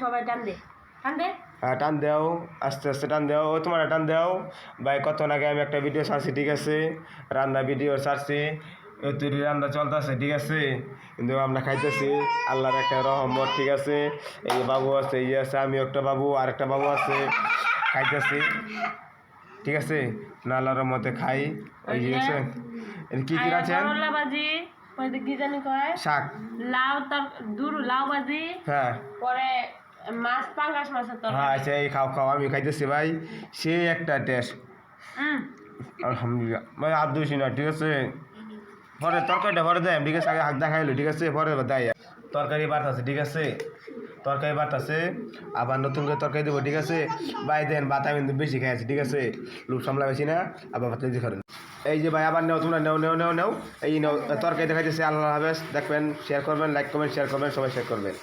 সবাই টান দে টান দে। হ্যাঁ টান দাও, আস্তে আস্তে টান দাও, ও তোমার টান দাও। ভাই কতক্ষণ আগে আমি একটা ভিডিও ছাড়ছি, ঠিক আছে, রান্না ভিডিও ছাড়ছি, তুই রান্না চলতেছে, ঠিক আছে, কিন্তু আমরা খাইতেছি আল্লাহর একটা রহমত, ঠিক আছে। এই বাবু আছে, এই আছে, আমি একটা বাবু, আর একটা বাবু আছে, খাইতেছি, ঠিক আছে না, আল্লাহর রহমতে খাই। ওই যে আছে কি কি আছে, করলা ভাজি, পরে কি জানি কয় শাক, লাউ লাউ ভাজি, হ্যাঁ পরে মাছ পাঙ্গাস মাছের হ্যাঁ তরকারি। আচ্ছা এই খাও খাও, আমি খাইতেছি ভাই, সে একটা টেস্ট, আলহামদুলিল্লাহ ভাই। আর দুইছি না, ঠিক আছে, পরে তরকারিটা পরে দেয়, ঠিক আছে, আগে হাত দেখাইলো, ঠিক আছে, পরে দেয় তরকারি বাট আছে, ঠিক আছে, তরকারি বাট আছে, আবার নতুন করে তরকারি দেবো, ঠিক আছে ভাই। দেন ভাত আমি কিন্তু বেশি খাইছি, ঠিক আছে, লোক সামলা বেশি না, আবার ভাত বেশি করেন। এই যে ভাই আবার নেও, তোমরা নেও নেও নেও নেও, এই নেও তরকারি দেখাইতেছে। আল্লাহ হাফেজ, দেখবেন, শেয়ার করবেন, লাইক করবেন, শেয়ার করবেন, সবাই শেয়ার করবেন।